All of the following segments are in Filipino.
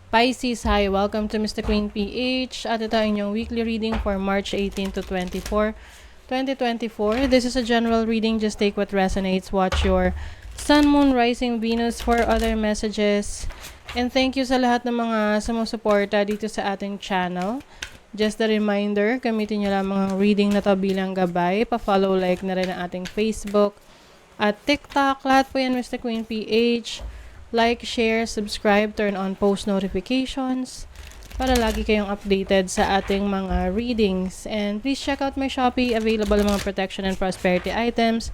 Pisces, hi! Welcome to Mr. Queen PH at ito ang inyong weekly reading for March 18 to 24, 2024. This is a general reading. Just take what resonates. Watch your Sun, Moon, Rising, Venus for other messages. And thank you sa lahat ng mga sumusuporta dito sa ating channel. Just a reminder, gamitin nyo lang mga reading na to bilang gabay. Pa-follow, like na rin ang ating Facebook at TikTok. Lahat po yan Mr. Queen PH. Like, share, subscribe, turn on post notifications para lagi kayong updated sa ating mga readings. And please check out my Shopee. Available mga protection and prosperity items,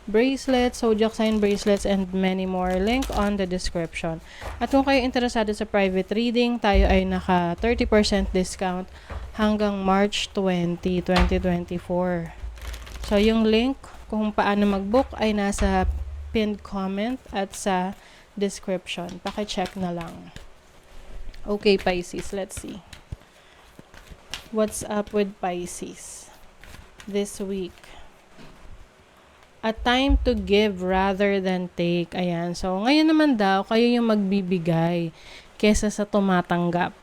bracelets, zodiac sign bracelets, and many more. Link on the description. At kung kayo interesado sa private reading, tayo ay naka 30% discount hanggang March 20, 2024. So, yung link kung paano mag-book ay nasa pinned comment at sa description. Paki-check na lang. Okay, Pisces, let's see. What's up with Pisces this week? A time to give rather than take. Ayan. So, ngayon naman daw, kayo yung magbibigay kesa sa tumatanggap.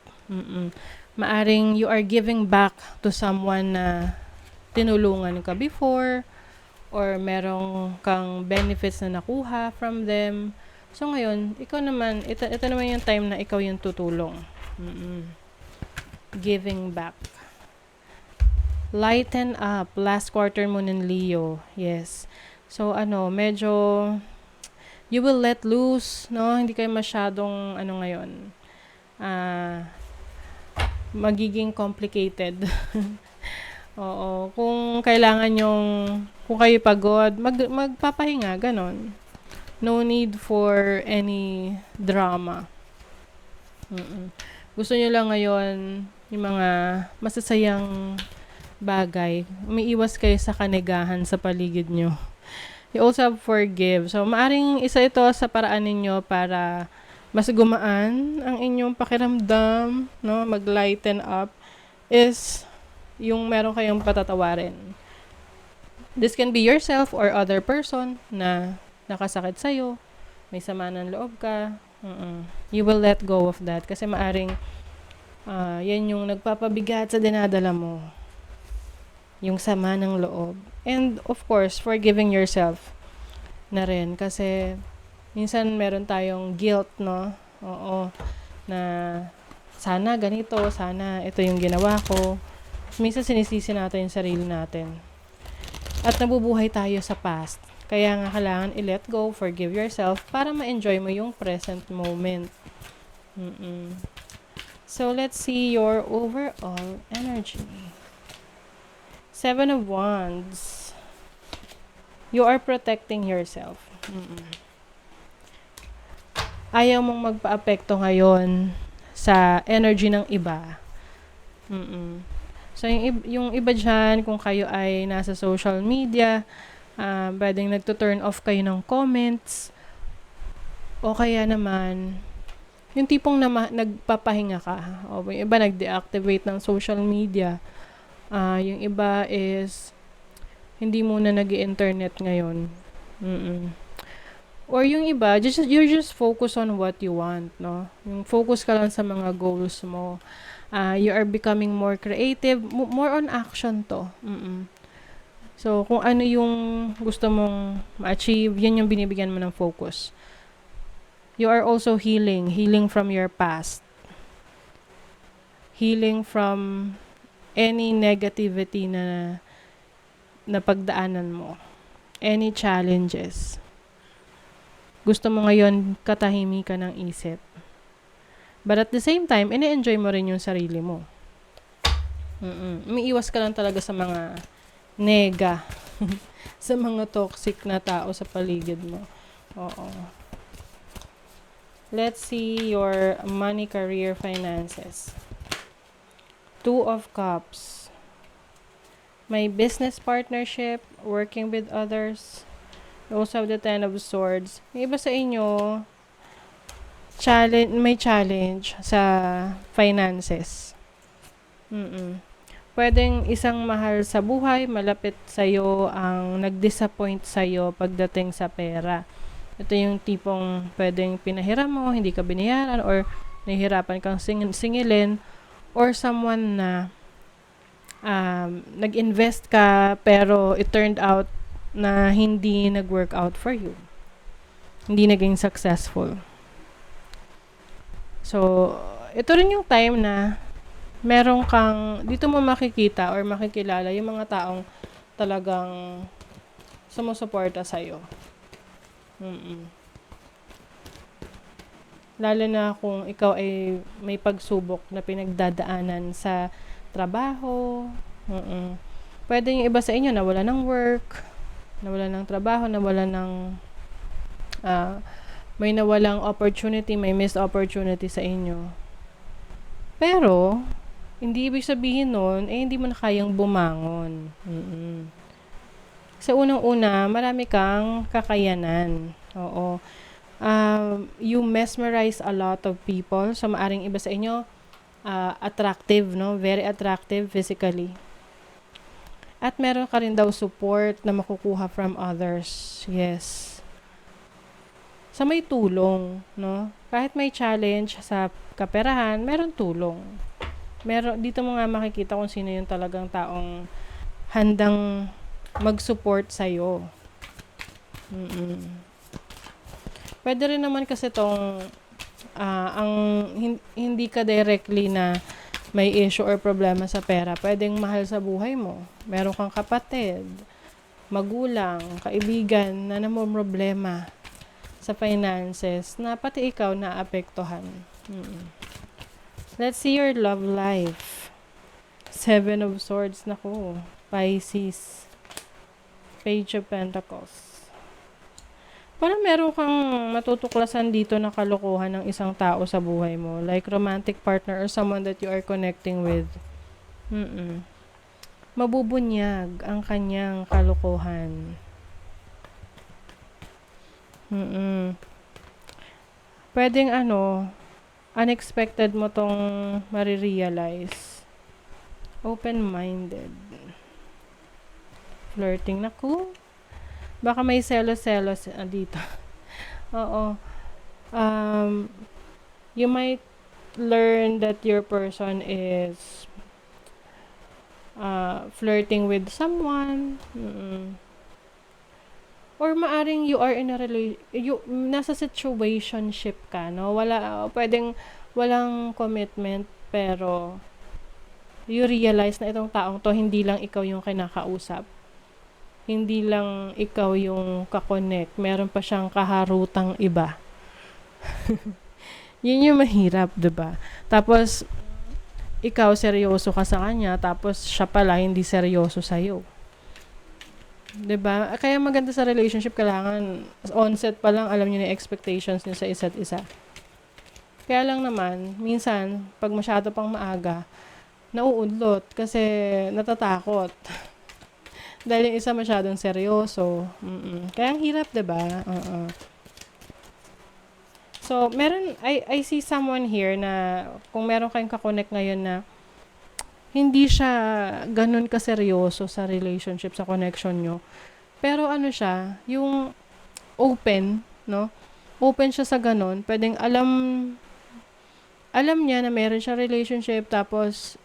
Maaring you are giving back to someone na tinulungan ka before or merong kang benefits na nakuha from them. So ngayon, ikaw naman, ito naman yung time na ikaw yung tutulong. Giving back. Lighten up. Last quarter moon in Leo. Yes. So medyo you will let loose, no? Hindi kayo masyadong ngayon. Magiging complicated. Oo, kung kailangan kung kayo pagod, magpapahinga, ganon. No need for any drama. Gusto nyo lang ngayon yung mga masasayang bagay. Umiiwas kayo sa kanigahan sa paligid nyo. You also have forgive. So, maaring isa ito sa paraan ninyo para mas gumaan ang inyong pakiramdam, no? Mag-lighten up is yung meron kayong patatawarin. This can be yourself or other person na nakasakit sa'yo, may sama ng loob ka, you will let go of that. Kasi maaring, yan yung nagpapabigat sa dinadala mo. Yung sama ng loob. And, of course, forgiving yourself na rin. Kasi, minsan meron tayong guilt, no? Oo. Na, sana ganito, sana ito yung ginawa ko. Minsan sinisisi natin yung sarili natin. At nabubuhay tayo sa past. Kaya nga kailangan i-let go, forgive yourself para ma-enjoy mo yung present moment. So, let's see your overall energy. 7 of Wands. You are protecting yourself. Ayaw mong magpa-apekto ngayon sa energy ng iba. So, yung iba dyan, kung kayo ay nasa social media, pwedeng nagto-turn off kayo ng comments o kaya naman yung tipong nagpapahinga ka o yung iba nag-deactivate ng social media, yung iba is hindi muna nag-i-internet ngayon, or yung iba you're just focus on what you want, no? Yung focus ka lang sa mga goals mo. You are becoming more creative, more on action to. So, kung ano yung gusto mong ma-achieve, yan yung binibigyan mo ng focus. You are also healing from your past. Healing from any negativity na pagdaanan mo. Any challenges. Gusto mo ngayon katahimikan ng isip. But at the same time, ini-enjoy mo rin yung sarili mo. Umiiwas ka lang talaga sa mga nega sa mga toxic na tao sa paligid mo. Oo. Let's see your money, career, finances. 2 of Cups. May business partnership, working with others. You also have the 10 of Swords. May iba sa inyo, may challenge sa finances. Pwedeng isang mahal sa buhay, malapit sa'yo ang nag-disappoint sa'yo pagdating sa pera. Ito yung tipong pwedeng pinahiram mo, hindi ka binayaran, or nahihirapan kang singilin, or someone na nag-invest ka pero it turned out na hindi nag-work out for you. Hindi naging successful. So, ito rin yung time na meron kang, dito mo makikita or makikilala yung mga taong talagang sumusuporta sa'yo. Lalo na kung ikaw ay may pagsubok na pinagdadaanan sa trabaho. Pwede yung iba sa inyo nawala ng work, nawala ng trabaho, nawala ng may nawalang opportunity, may missed opportunity sa inyo. Pero, hindi ibig sabihin nun, hindi mo na kayang bumangon. Sa unang-una, marami kang kakayanan. Oo. You mesmerize a lot of people. So, maaring iba sa inyo, attractive, no? Very attractive physically. At meron ka rin daw support na makukuha from others. Yes. Sa may tulong, no? Kahit may challenge sa kaperahan, meron tulong. Dito mo nga makikita kung sino yung talagang taong handang mag-support sa'yo. Pwede rin naman kasi tong hindi ka directly na may issue or problema sa pera. Pwedeng mahal sa buhay mo. Meron kang kapatid, magulang, kaibigan na namomroblema sa finances na pati ikaw naapektuhan. Let's see your love life. 7 of Swords. Naku. Pisces. Page of Pentacles. Parang meron kang matutuklasan dito na kalokohan ng isang tao sa buhay mo. Like romantic partner or someone that you are connecting with. Mabubunyag ang kanyang kalokohan. Pwedeng unexpected mo tong marirealize. Open-minded. Flirting. Naku. Baka may selos-selos dito. Oo. You might learn that your person is flirting with someone. Or maaring you are in a nasa situationship ka, no? Pwedeng walang commitment, pero you realize na itong taong to, hindi lang ikaw yung kinakausap. Hindi lang ikaw yung kakonect. Meron pa siyang kaharutang iba. Yun yung mahirap, diba? Tapos, ikaw seryoso ka sa kanya, tapos siya pala hindi seryoso sa'yo. Diba? Kaya maganda sa relationship, kailangan onset pa lang alam niyo na expectations niyo sa isa't isa. Kaya lang naman, minsan, pag masyado pang maaga, nauudlot kasi natatakot. Dahil yung isa masyadong seryoso. Kaya ang hirap, diba? So, I see someone here na kung meron kayong kakonect ngayon na hindi siya ganun kaseryoso sa relationship, sa connection nyo. Pero siya, yung open, no? Open siya sa ganun. Pwedeng alam niya na meron siya relationship, tapos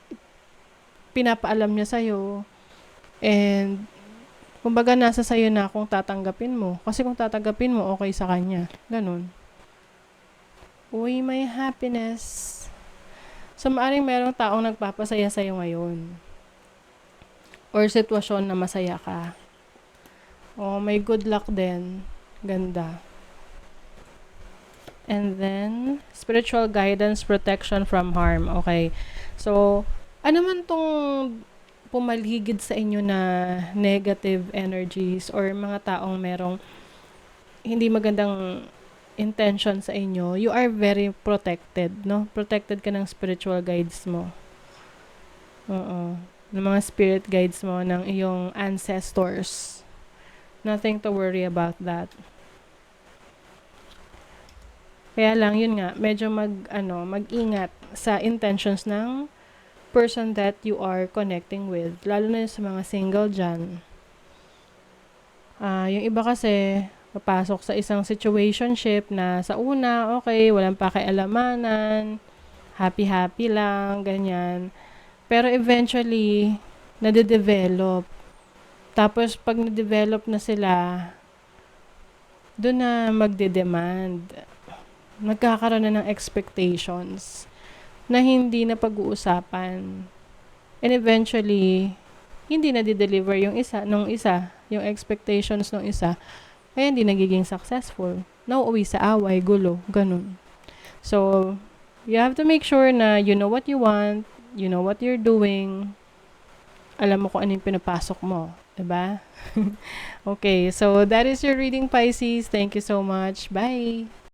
pinapaalam niya sa'yo. And, kumbaga nasa sa'yo na kung tatanggapin mo. Kasi kung tatanggapin mo, okay sa kanya. Ganun. Uy, may happiness. So, maaring merong taong nagpapasaya sa'yo ngayon. Or sitwasyon na masaya ka. May good luck din. Ganda. And then, spiritual guidance, protection from harm. Okay. So, ano man tong pumaligid sa inyo na negative energies or mga taong merong hindi magandang intention sa inyo, you are very protected, no? Protected ka ng spiritual guides mo. Ng mga spirit guides mo, ng iyong ancestors. Nothing to worry about that. Kaya lang, yun nga, medyo mag-ingat sa intentions ng person that you are connecting with. Lalo na sa mga single dyan. Yung iba kasi, papasok sa isang situationship na sa una, okay, walang pakialamanan, happy-happy lang, ganyan. Pero eventually, nade-develop. Tapos, pag na-develop na sila, doon na magde-demand. Nagkakaroon na ng expectations na hindi na pag-uusapan. And eventually, hindi na di-deliver yung yung expectations ng isa, kaya hindi nagiging successful. Nauuwi sa away, gulo, ganun. So, you have to make sure na you know what you want, you know what you're doing, alam mo kung ano yung pinapasok mo. Diba? Okay, so that is your reading, Pisces. Thank you so much. Bye!